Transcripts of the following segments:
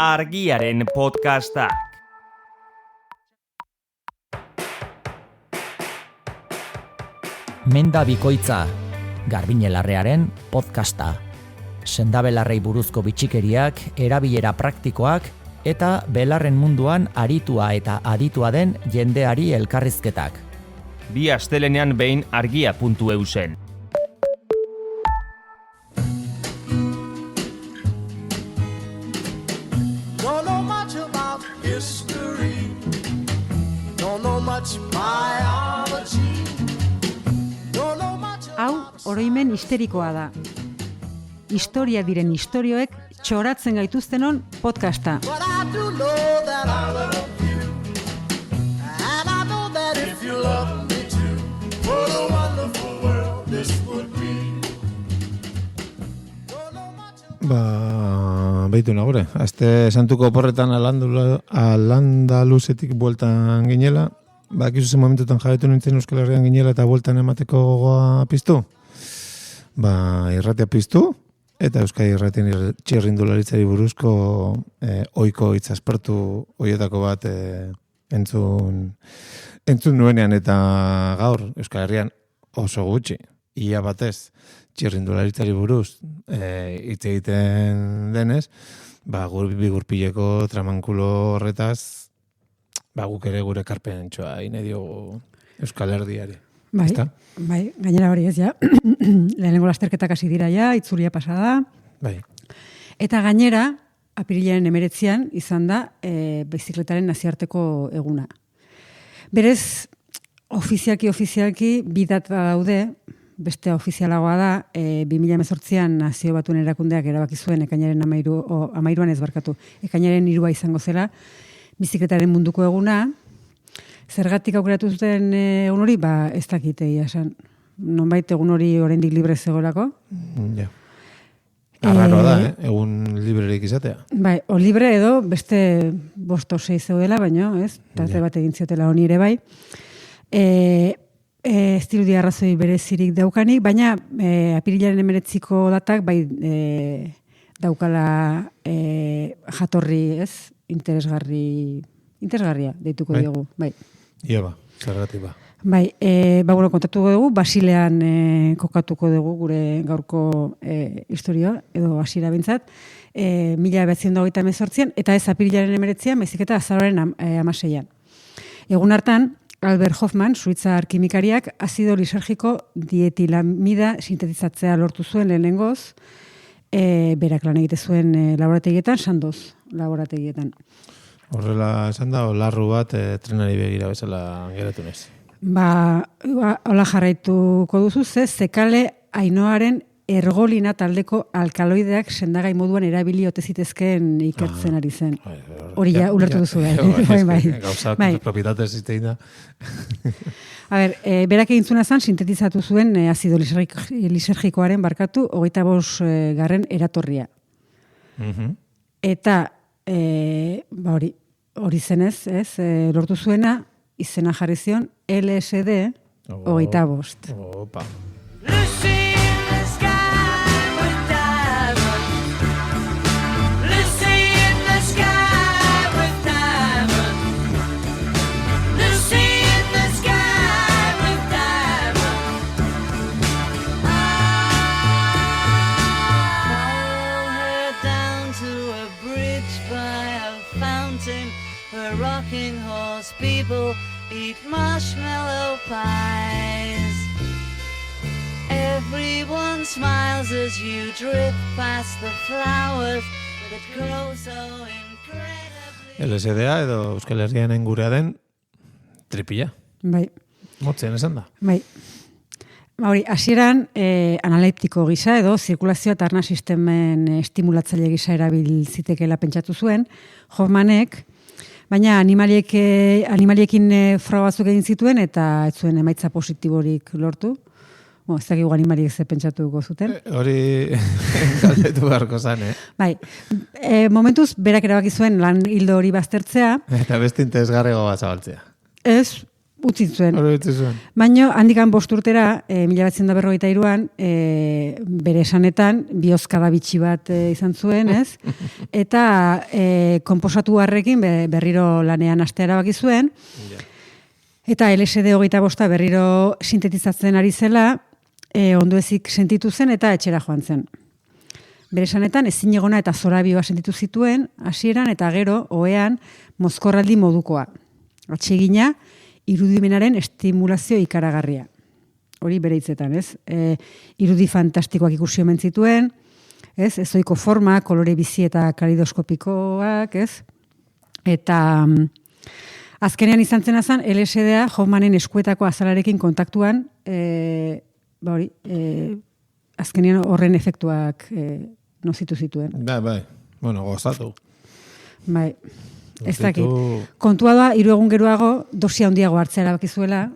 Argiaren podcastak. Menda bikoitza, Garbiñelarrearen podcasta. Sendabelarrei buruzko bitxikeriak, erabilera praktikoak eta belarren munduan aritua eta aditua den jendeari elkarrizketak. Bi astelenean behin argia.eu zen. Don't know much about history. Don't know much biology. Don't know much Hau, oroimen histerikoa da. Historia diren istorioek txoratzen gaituztenon podcasta. but I do know that I love you. And I know that if you love me too, what a wonderful world this would be. Don't know much about Beitu nagure, azte santuko porretan Alandaluzetik bueltan ginela, bakizu zen momentutan jabetu nintzen Euskal Herrian ginela eta bueltan emateko gogoa piztu. Irratia piztu, eta Euskal Irratien txirrindularitzari buruzko oiko hitz aspertu hoietako bat entzun nuenean, eta gaur Euskal Herrian oso gutxi, ia batez, txirrindularitzari buruz hitz egiten denez, bigurpileko tramankulo horretaz, guk ere gure karpenentxoa inedio Euskal Herriari. Bai, gainera hori ez ja. Lehenengo lasterketak hasi dira ja, itzulia pasada. Bai. Eta gainera, apirilaren 19 izan da bizikletaren nazioarteko eguna. Berez, ofizialki bidata daude, beste ofizialagoa da, 2018an Nazio Batuen Erakundeak erabaki zuen ekainaren 13an ez barkatu, ekainaren 3 izango zela, bizikletaren munduko eguna. Zergatik aukeratu zuten egun hori, ez dakite esan. Nonbait egun hori oraindik libre zegoelako. Ja. Arraroa da, egun librerik izatea. Bai, o libre edo beste 5 o 6 zeudela, baino, ez? Tarte bat egin ziotela honi ere bai. Ez dirudi arrazoi berezirik daukanik, baina apirilaren 19ko datak bai daukala jatorri, ez? Interesgarria deituko diogu, bai. Ia zergatik ba. Bai, kontatuko dugu, Basilean kokatuko dugu gure gaurko historia, edo hasiera bintzat, 1928an, eta ez apirilaren 19an, baizik eta azaroaren 16an. Egun hartan, Albert Hofmann, suitzar kimikariak, azido lisergiko dietilamida sintetizatzea lortu zuen lehenengoz, berak lan egite zuen laborategietan, Sandoz laborategietan. Horrela esan da, larru bat trenari begira bezala geratu nez. Hola jarraituko duzu, zekale Ainoaren ergolina taldeko alkaloideak sendagai moduan erabili ote zitezkeen ikertzen ari zen. Hori ja, ulertu duzu. Gauzak, propietate zitein da. Berak egintzuna zen, sintetizatu zuen azido lisergikoaren 25. garren eratorria. Eta, hori zenez, lortu zuena, izena jarri zion LSD 25. Opa. Rocking horse people eat marshmallow pies. Everyone smiles as you drift past the flowers that grow so incredibly. LSDa edo Euskal Herrianen gurea den tripilla. Bai. Motzen esan da. Bai. Hori, hasieran analeptiko gisa edo zirkulazioa eta arna sistemen estimulatzaile gisa erabil zitekeela pentsatu zuen, Hofmannek, baina animaliekin froga batzuk egin zituen eta ez zuen emaitza positiborik lortu. Ez dakigu animaliek ze pentsatuko zuten. Hori galdetu beharko zan, Bai, momentuz berak erabaki zuen lan hildo hori baztertzea. Eta beste interesgarriago bat zabaltzea. Ez, utzi zuen. Hori utzi zuen. Baina, handikan 5 urtera, 1943an, bere esanetan, bihozkada bitxi bat izan zuen, ez? Eta konposatu harrekin berriro lanean hastea erabaki zuen. Eta LSD 25 berriro sintetizatzen ari zela, ondoezik sentitu zen eta etxera joan zen. Bere esanetan, ezinegona eta zorabioa sentitu zituen, hasieran eta gero, ohean, mozkorraldi modukoa. Atsegina, irudimenaren estimulazio ikaragarria. Hori bere hitzetan, ez? Irudi fantastikoak ikusi omen zituen, ez? Ezoiko forma, kolore bizi eta kalidoskopikoak, ez? Eta azkenean izan zena zen, LSD-a Hoffmanen eskuetako azalarekin kontaktuan, azkenean horren efektuak nozitu zituen. Bai. Bueno, gozatu. Bai. Ez dakit. Kontua da, 3 egun geroago, dosia handiago hartzea erabaki zuela,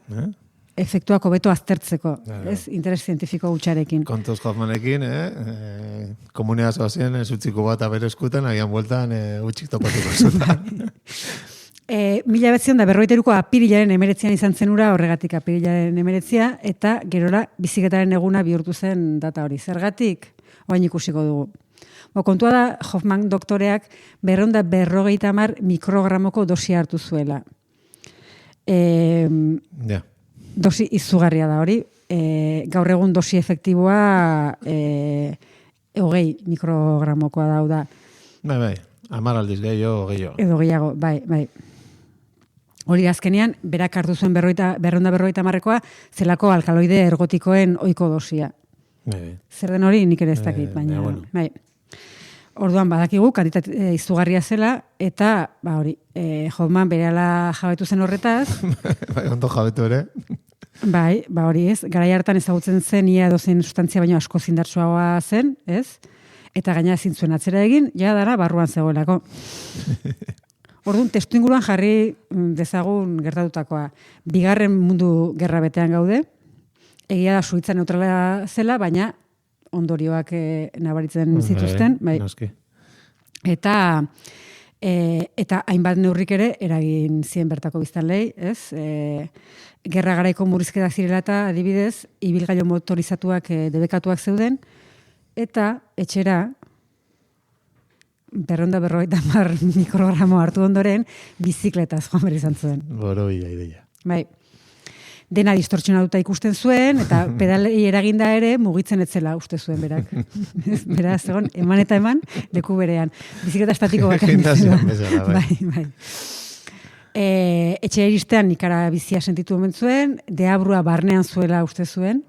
efektuak hobeto aztertzeko, ez? Interes zientifiko gutxarekin. Kontuz Hoffmanekin, komunikazoa zen, utziko bat bere eskutan, agian bueltan utxik topatuko zutan. 1942ko apirilaren 19 izan zen ura, horregatik apirilaren 19, eta gerora bizikletaren eguna bihurtu zen data hori. Zergatik, orain ikusiko dugu. Kontua da, Hoffman doktoreak 250 mikrogramoko dosia hartu zuela. Dosi izugarria da hori. Gaur egun dosi efektiboa 20 mikrogramokoa da. Bai, 10 aldiz gehiago. Edo gehiago, bai. Hori azkenean, berak hartu zuen 250koa zelako alkaloide ergotikoen ohiko dosia. Zer den hori nik ere ez dakit, baina... Bai. Orduan badakigu, kantitate izugarria zela, eta Hoffman berehala jabetu zen horretaz. Bai, ondo jabetu ere. Bai, hori ez. Garai hartan ezagutzen zen, ia dozen sustantzia baino asko zindartsuagoa zen, ez? Eta gaina ezin zuen atzera egin, ja dara barruan zegoelako. Orduan, testu inguruan jarri dezagun gertatutakoa. Bigarren mundu gerra betean gaude. Egia da Suitza neutrala zela, baina ondorioak nabaritzen zituzten. Bai. Eta hainbat neurrik ere eragin zien bertako biztanlei, ez? Gerra garaiko murrizketak zirela eta adibidez, ibilgailu motorizatuak debekatuak zeuden, eta etxera 250 mikrogramo hartu ondoren bizikletaz joan behar izan zuen. Boroia ideia. Bai. Dena distortsionatuta ikusten zuen, eta pedalei eraginda ere mugitzen etzela uste zuen berak. Beraz, egon, eman eta eman, leku berean. Bizikleta estatiko bakan. Bai. Etxe iristean ikara bizia sentitu omen zuen, deabrua barnean zuela uste zuen.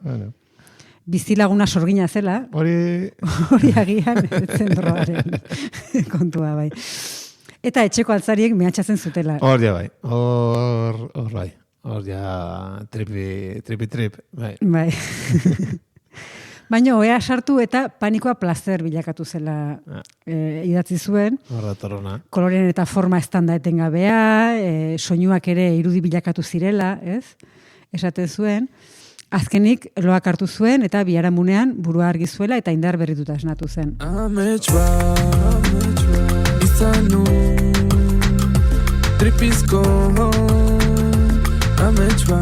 Bizilaguna sorgina zela. Hori agian, etzen drogaren kontua, bai. Eta etxeko altzariek mehatxatzen zutela. Hor bai. Hor bai. Hor ja, trip, bai. Baina ohea sartu eta panikoa plazer bilakatu zela idatzi zuen. Horretorona. Kolorean eta forma estanda etengabea, soinuak ere irudi bilakatu zirela, ez? Esaten zuen. Azkenik loak hartu zuen eta biharamunean burua argi zuela eta indar berrituta esnatu zen. Ametsua, izan nu, tripizko, ametsua,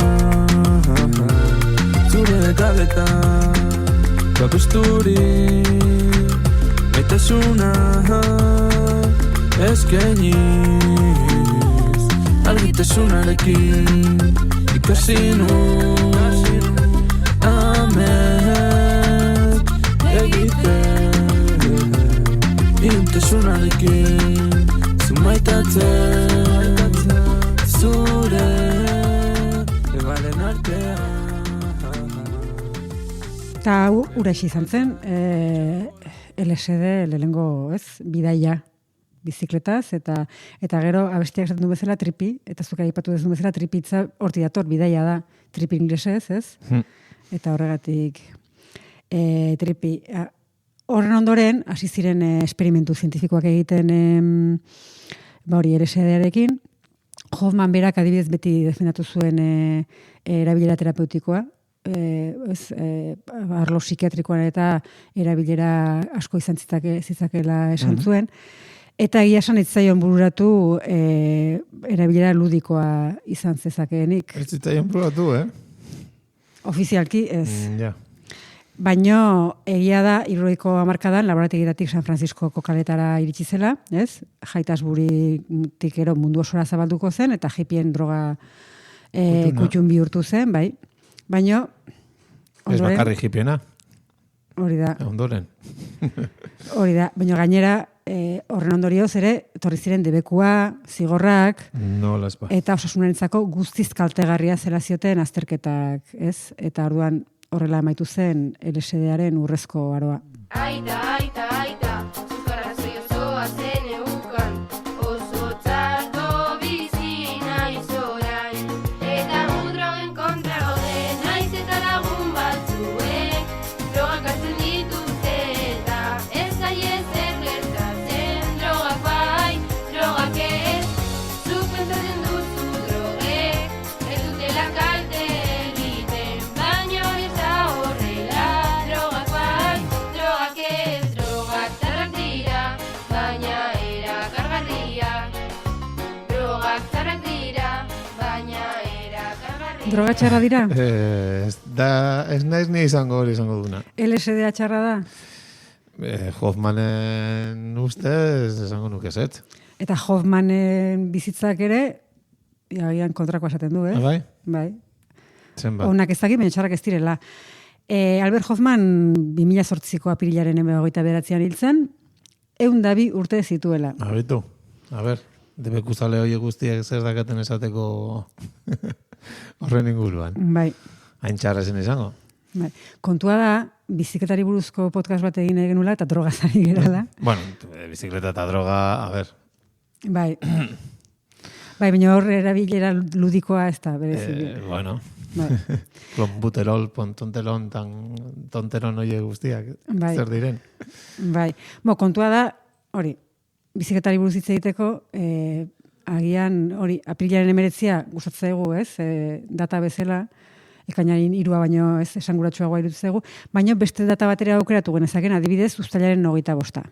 zure galetan, babesturi, maitasuna, eskeniz, argitasunarekin, ikasi nu, amet, egiten, intasunarekin, zumaitatzen, zure, ebalen artean. Eta uraixi izan zen, LSD lehengo, ez, bidaia bizikletaz, eta gero abestiak esaten du bezala tripi, eta zuka aipatu dezun bezala tripitza horti dator, bidaia da, tripi inglesez, ez? Eta horregatik tripi. Horren ondoren, hasi ziren esperimentu zientifikoak egiten hori LSD-arekin. Hoffman berak adibidez beti defendatu zuen erabilera terapeutikoa, arlo psikiatrikoan eta erabilera asko izan zitzakela esan zuen. Eta egia esan etzaion bururatu erabilera ludikoa izan zezakeenik. Ez zitzaion probatu, Ofizialki ez. Ja. Baino egia da, 70ko hamarkadan laborategiratik San Franciscoko kaletara iritsi zela, ez? Jaitasburitik ero mundu osora zabalduko zen, eta hippien droga kutxun bihurtu zen, bai. Baino, Ez bakarri hippiena, hori da, ondoren. hori da. Baino gainera, horren ondorioz ere, etorri ziren debekua, zigorrak, No las ba. eta osasunarentzako guztiz kaltegarria zela zioten azterketak, ez? Eta orduan horrela amaitu zen LSD-aren urrezko aroa. Aita, aita, aita, zuzkarrazoi osoa zen eukan, oso txarto bizi naiz orain, eta drogen kontra gaude, naiz eta lagun batzuek, drogak hartzen dituzte eta ez zaie zer gertatzen, drogak bai, drogak ez, zuk pentsatzen duzu drogek, ez dutela kalte egiten, baina hori ez da horrela, drogak bai, drogak ez, drogak txarrak dira, baina erakargarriak, drogak txarrak dira, baina erakargarriak. Droga txarra dira? Ez naiz ni izango hori izango duna. LSD txarra da? Hoffmanen ustez esango nuke zet. Eta Hoffmanen bizitzak ere, agian kontrakoa esaten du, Bai? Bai. Zenbat? Onak ez dakit, baina txarrak ez direla. Albert Hoffman 2008ko apirilaren 29an hil zen, 102 urte zituela. Abitu, a ber, debekuzale horiek guztiak zer dakaten esateko horren inguruan. Bai. Hain txarra zen izango. Bai. Kontua da, bizikletari buruzko podcast bat egin egin nula, eta drogaz ari gerala. Bueno, bizikleta eta droga, a ber, Bai. Bai, baina hor erabilera ludikoa ez da, berezi. bueno, Bai. klonbuterol, tontelon, tonteron horiek guztiak, Bai. zer diren. Bai. Kontua da, hori, bizikletari buruz hitz egiteko, agian, hori, apirilaren 19 gustatzen zaigu, ez? Data bezala, ekainaren 3 baino ez esanguratsuagoa iruditzen zaigu, baina beste data batera aukeratu genezaken, adibidez, uztailaren 25.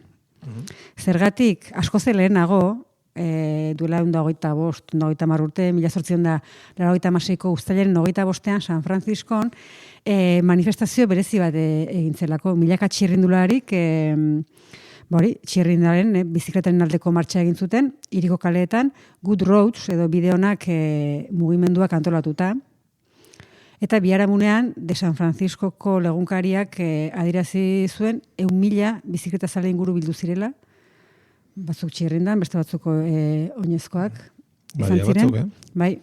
Zergatik, asko lehenago, duela 125 urte, 1896ko uztailaren 25 San Franciscon, manifestazio berezi bat egin zelako, milaka txirrindularik, txirrindaren bizikletaren aldeko martxa egin zuten, hiriko kaleetan, Good Roads edo bideonak mugimenduak antolatuta. Eta biharamunean, de San Franciscoko legunkariak adirazi zuen 1.000 bizikleta zale inguru bildu zirela, batzuk txirrindan, beste batzuko oinezkoak izan ziren. Batzuk, Bai.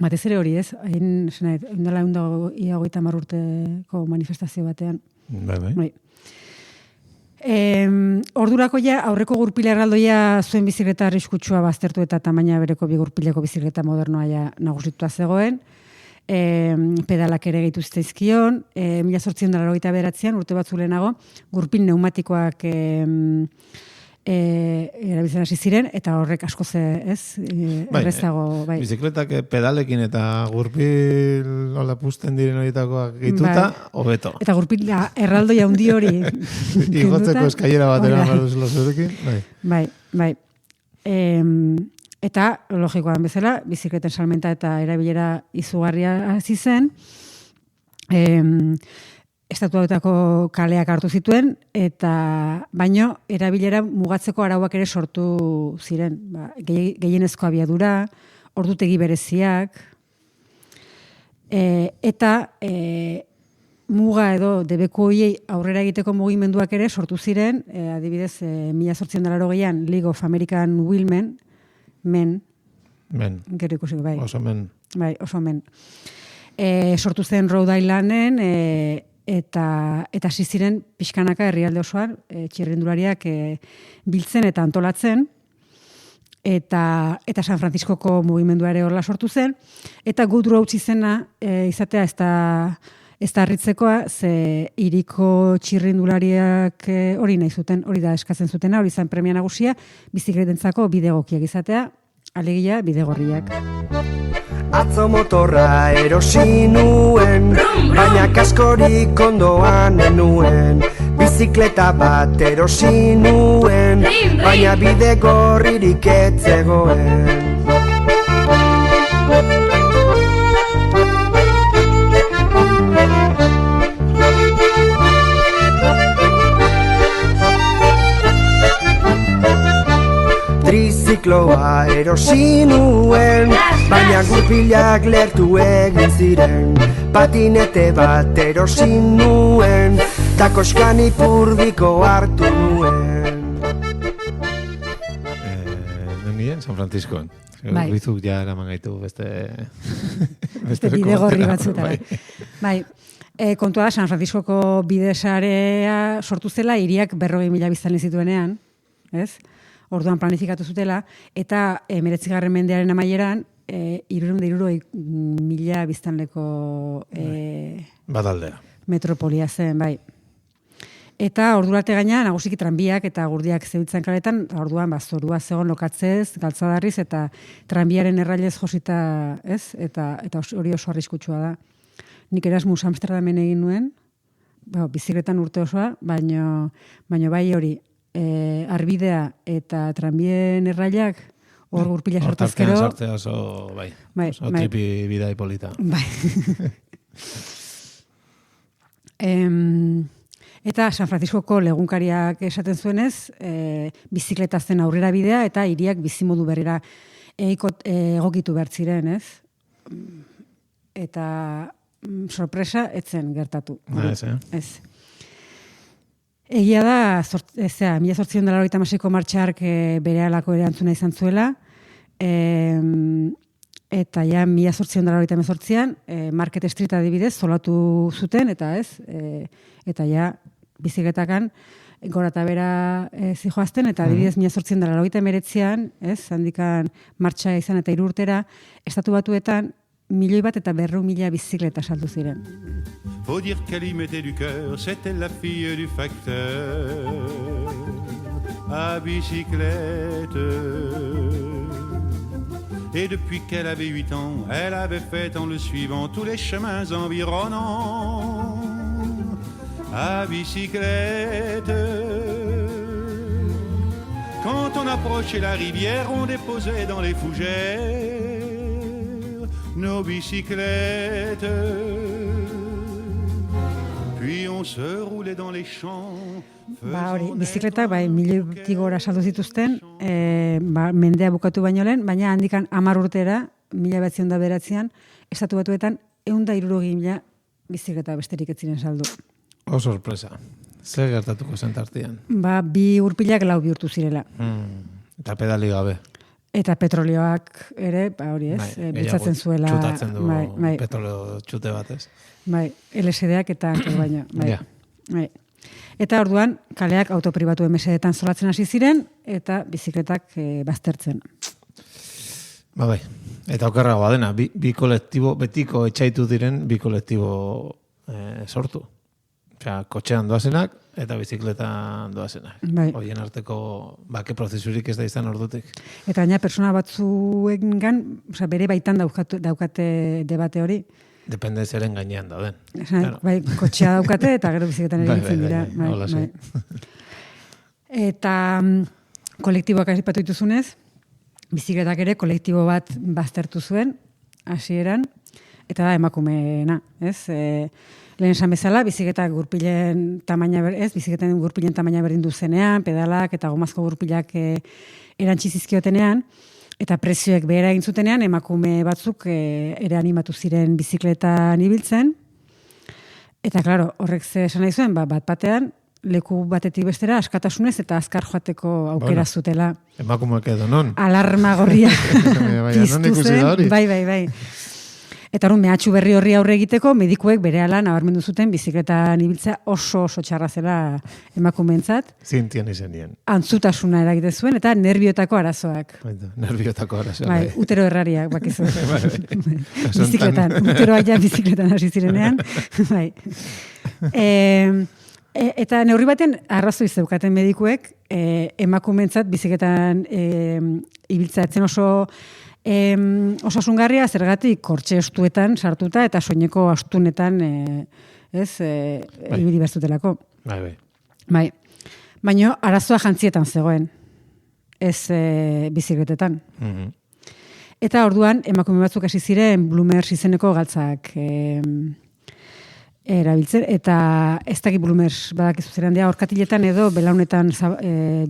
Batez ere hori ez, hain dela 130 urteko manifestazio batean. Bai. Ordurako ja aurreko gurpila erraldoia zuen bizikleta arriskutsua baztertu eta tamaina bereko bi gurpileko bizikleta modernoa ja nagusitua zegoen. Pedalak ere gehitu zitzaizkion, 1889an urte batzu lehenago gurpil pneumatikoak erabiltzen hasi ziren eta horrek asko errezago, bai. Bizikletak pedalekin eta gurpil hola pusten diren horietakoak gehituta, hobeto. Eta gurpil erraldoia handi hori Igotzeko eskailera batera baruzela zurekin, bai. Bai. Eta, logikoan bezala, bizikleten salmenta eta erabilera izugarria hasi zen, estatuetako kaleak hartu zituen, eta baino erabilera mugatzeko arauak ere sortu ziren. Gehienezko abiadura, ordutegi bereziak, eta muga edo debeku hoiei aurrera egiteko mugimenduak ere sortu ziren, adibidez, 1880an League of American Wheelmen, gero ikusiko, bai. Oso men. Bai, oso men. Sortu zen Rhode Islanden, eta hasi ziren pixkanaka herrialde osoan, txirrindulariak biltzen eta antolatzen, eta San Franciscoko mugimendua ere horla sortu zen, eta Good Roads izena izatea ez da harritzekoa, ze hiriko txirrindulariak hori nahi zuten, hori da eskatzen zutena, hori zen premia nagusia, bizikletentzako bide egokiak izatea, alegia bide gorriak. Atzo motorra erosi nuen, baina kaskorik ondoan enuen. bizikleta bat erosi nuen, baina bide gorririk ez zegoen. Trizikloa erosi nuen, baina gurpilak lertu egin ziren. Patinete bat erosi nuen, ta koskan ipurdiko hartu nuen. Non ginen, San Franciscoan. Bai. Bizuk ja eraman gaitu beste bide gorri batzutara. Bai. Bai. Kontua da, San Franciscoko bidesarea sortu zela, hiriak 40.000 biztanle zituenean, ez? Orduan planifikatu zutela, eta 19. mendearen amaieran, 360.000 biztanleko Bataldea. metropolia zen, bai. Eta ordurarte gaina nagusiki tranbiak eta gurdiak zeuditzen kaletan, orduan zorua zegoen lokatzez, galtzadarriz eta tranbiaren errailez josita, ez? Eta hori oso arriskutsua da. Nik Erasmus Amsterdamen egin nuen, bizikletan urte osoa, baino bai hori, arbidea eta tranbien errailak hor gurpila sartezkero. Hortartean sartzea oso, bai. Oso tripi bidai polita. Bai. Eta San Franciscoko legunkariak esaten zuenez, bizikleta zen aurrera bidea eta hiriak bizimodu berrira egokitu behar ziren, ez? Eta sorpresa etzen gertatu. Ez. Egia da, 1886ko martxark berehalako erantzuna izan zuela, eta ja 1888an Market Street adibidez solatu zuten, eta ez, eta ja bizikletakan gora eta bera zijoazten, eta adibidez 1889an, ez, handikan martxa izan eta 3 urtera, Estatu Batuetan 1.200.000 bizikleta saldu ziren. Faut dire qu'elle y mettait du cœur, c'était la fille du facteur à bicyclette. Et depuis qu'elle avait 8 ans, elle avait fait en le suivant tous les chemins environnants à bicyclette. Quand on approchait la rivière, on déposait dans les fougères nos bicyclettes. Puis on se roulait dans les champs. Hori, bizikletak, milioi gora saldu zituzten, mendea bukatu baino lehen, baina handikan 10 urtera, 1909an, Estatu Batuetan 160.000 bizikleta besterik ez ziren saldu. Sorpresa. Zer gertatuko zen tartean? 2 urpilak 4 bihurtu zirela. Eta pedali gabe. Eta petrolioak ere, hori ez, bultzatzen zuela. Txutatzen du petrolio txute bat, ez? Bai, LSD-ak eta baina. Bai. Eta orduan, kaleak autopribatu mesedetan solatzen hasi ziren, eta bizikletak baztertzen. Bai. Eta okerragoa dena, bi kolektibo, betiko etxaitu diren, bi kolektibo sortu. Osea, kotxean doazenak, eta bizikletan doazenak. Bai. Horien arteko bake prozesurik ez da izan ordutik. Eta gaina persona batzuengan, bere baitan daukate debate hori. Depende zeren gainean dauden. Bai, kotxea daukate eta gero bizikletan erabiltzen dira. Bai. Eta kolektiboak aipatu dituzunez, bizikletak ere kolektibo bat baztertu zuen, hasieran, eta da emakumeena, ez? Lehen esan bezala, bizikleta gurpilen tamaina bizikleten gurpilen tamaina berdindu zenean, pedalak eta gomazko gurpilak erantzi zizkiotenean, eta prezioek behera egin zutenean, emakume batzuk ere animatu ziren bizikletan ibiltzen. Eta, klaro, horrek ze esan nahi zuen, bat batean, leku batetik bestera askatasunez eta azkar joateko aukera zutela. Emakumeak edo non? Alarma gorria piztu zen. Bai. Eta hori mehatxu berri horri aurre egiteko, medikuek berehala nabarmendu zuten bizikletan ibiltzea oso txarra zela emakumeentzat. Zintian izenien. Antzutasuna eragite zuen eta nerviotako arazoak. Nerviotako arazoak. Bai, utero errariak, bakizu. Bizikletan, uteroak ja bizikletan hasi zirenean. Bai. Eta neurri baten arrazoi zeukaten medikuek emakumeentzat bizikletan ibiltzea etzen oso osasungarria zergatik kortxe estuetan sartuta eta soineko astunetan ibili behar zutelako. Bai. Bai. Baina arazoa jantzietan zegoen, ez bizikletetan. Eta orduan, emakume batzuk hasi ziren Bloomers izeneko galtzak erabiltzen, eta ez dakit Bloomers badakizu zeran dira, orkatiletan edo belaunetan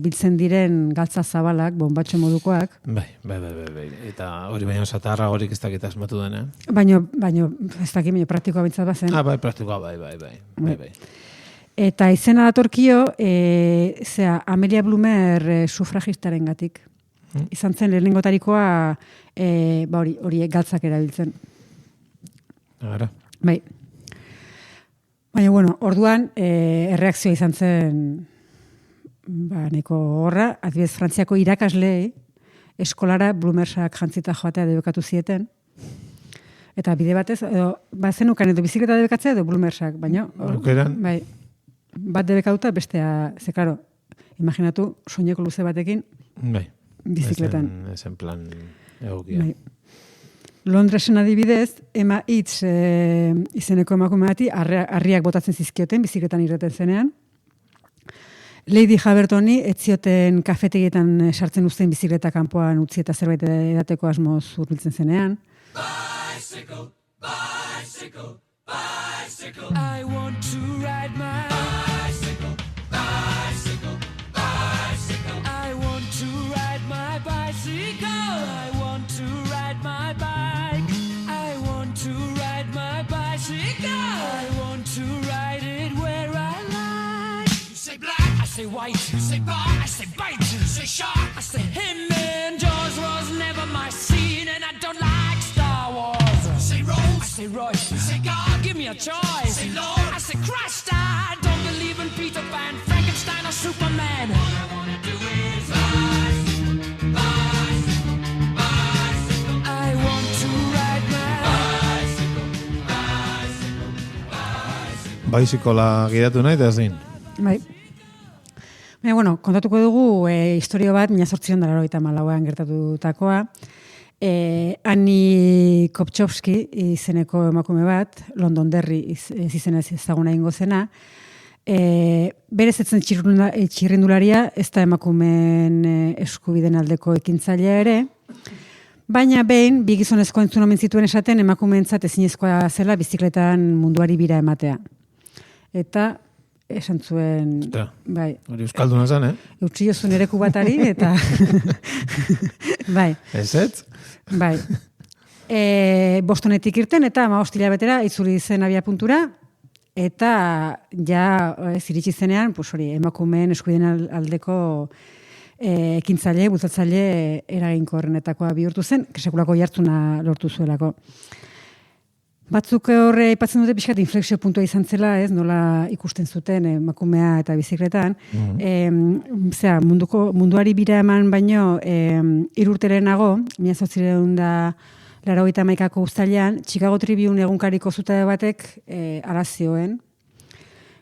biltzen diren galtza zabalak, bonbatxo modukoak. Bai. Eta hori baina satarra horik ez dakit asmatu den, Baina ez dakit, baina praktikoa bintzat bazen. Bai, praktikoa, bai. Eta izena datorkio, Amelia Bloomer sufragistaren gatik. Izan zen lehenengotarikoa hori galtzak erabiltzen. Ara. Bai. Baina, orduan erreakzioa izan zen neko horra, adibidez Frantziako irakasle eskolara Bloomersak jantzita joatea debekatu zieten. Eta bide batez, bazenukan edo bizikleta debekatzea edo Bloomersak, baina bai, bat debekatuta bestea, ze claro, imaginatu soineko luze batekin bizikletan. Ezen plan egokia. Bai. Londresen adibidez, Emma Hitz izeneko emakume bati harriak botatzen zizkioten bizikletan irreten zenean. Lady Habertoni ez zioten kafetegietan sartzen uzten bizikleta kanpoan utzi eta zerbait edateko asmoz hurbiltzen zenean. Bicycle, bicycle, bicycle. I want to ride my bicycle, bicycle, bicycle. I want to ride my bicycle. I want to ride my bike. I want to ride my bicycle. I want to ride it where I like. You say black, I say white. You say bar, I say bite. You say shark, I say him. And Jaws was never my scene, and I don't like Star Wars. You say Rose, I say Royce. You say God, give me a choice. You say Lord, I say Christ. I don't believe in Peter Pan, Frankenstein, or Superman. All I wanna do is bicycle, bicycle, bicycle. I want to ride my bicycle, bicycle, bicycle. Baizikola gidatu nahi eta ezin. Bai. Baina, kontatuko dugu historio bat 1894an gertatutakoa. Annie Kopczowski izeneko emakume bat, Londonderry izenez ezaguna ingo zena, berez etzen txirrindularia, ez da emakumeen eskubiden aldeko ekintzailea ere, baina behin, bi gizonezko entzun omen zituen esaten emakumeentzat ezinezkoa zela bizikletan munduari bira ematea. Eta esan zuen... Bai. Hori euskalduna zen, Eutsi jozun ereku batari, eta... bai. Ez? Bai. Bostonetik irten, eta 15 hilabetera itzuli zen abiapuntura, eta ja iritsi zenean, emakumeen eskubideen aldeko ekintzaile, bultzatzaile eraginkorrenetakoa bihurtu zen, sekulako jartzuna lortu zuelako. Batzuk horre aipatzen dute pixkat inflexio puntua izan zela, nola ikusten zuten emakumea eta bizikletan. Munduari bira eman baino 3 urte lehenago, 1881ko uztailean, Chicago Tribune egunkariko zutabe batek arazioen.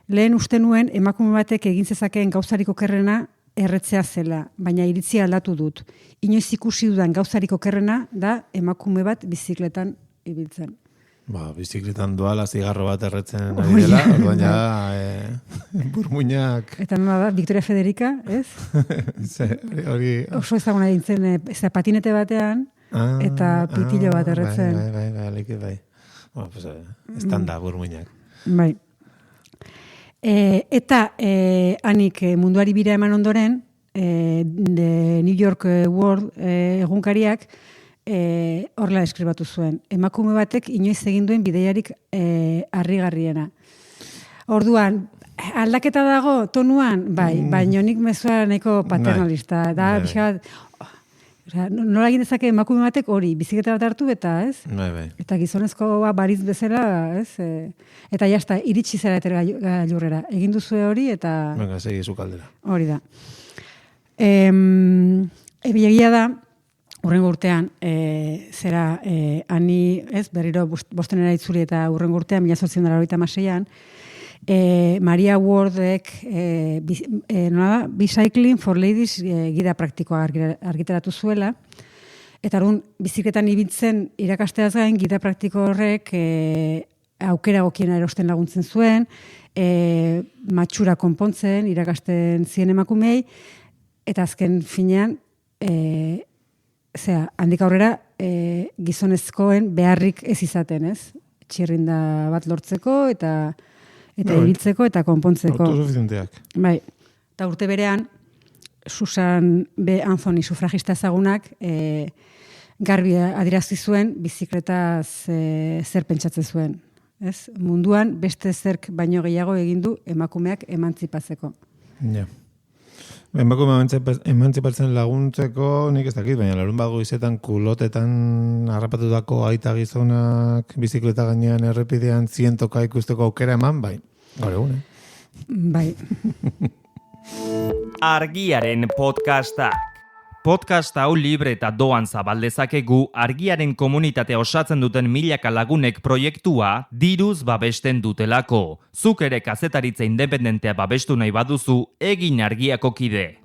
Lehen uste nuen emakume batek egin zezakeen gauzarik okerrena erretzea zela, baina iritzia aldatu dut. Inoiz ikusi dudan gauzarik okerrena da emakume bat bizikletan ibiltzen. Bizikletan doala zigarro bat erretzen ari dela, baina burmuinak... Eta nola da, Victoria Federica, ez? Oso ezaguna dintzen, patinete batean, eta pitillo bat erretzen. Bai. Estanda burmuinak. Bai. Eta hanik munduari bira eman ondoren, New York World egunkariak, horrela eskribatu zuen. Emakume batek inoiz egin duen bideiarik harrigarriena. Orduan, aldaketa dago tonuan, bai, baina nik mezua nahiko paternalista. Da, pixkat, nola egin dezake emakume batek hori, bizikleta bat hartu eta, ez? Bai. Eta gizonezko bariz bezala, ez? Eta jazta, iritsi zera gailurrera. Egin duzue hori eta... Venga, segi zu kaldera. Hori da. Egia da, urrengo urtean, ani, ez, berriro Bostonera itzuli eta urrengo urtean, 1896an, Maria Wardek Bicycling for Ladies gida praktikoa argitaratu zuela, eta bizikletan ibiltzen irakasteaz gain, gida praktiko horrek aukera gokiena erosten laguntzen zuen, matxura konpontzen, irakasten zien emakumei, eta azken finean, handik aurrera, gizonezkoen beharrik ez izaten, ez? Txirrinda bat lortzeko, eta ibiltzeko, eta konpontzeko. Autosuficienteak. Bai, eta urte berean, Susan B. Anthony sufragista ezagunak, garbi adierazi zuen bizikletaz zer pentsatzen zuen. Ez? Munduan beste zerk baino gehiago egin du emakumeak emantzipatzeko. Ja. Emakume emantzipatzen laguntzeko, nik ez dakit, baina larun bago izetan kulotetan harrapatutako aita gizonak bizikleta gainean errepidean 100 ikusteko aukera eman, bai. Gaur egun, Bai. Argiaren podcastak. Podcast hau libre eta doan zabaldezakegu Argiaren komunitatea osatzen duten milaka lagunek proiektua diruz babesten dutelako. Zuk ere kazetaritza independentea babestu nahi baduzu, egin Argiako kide.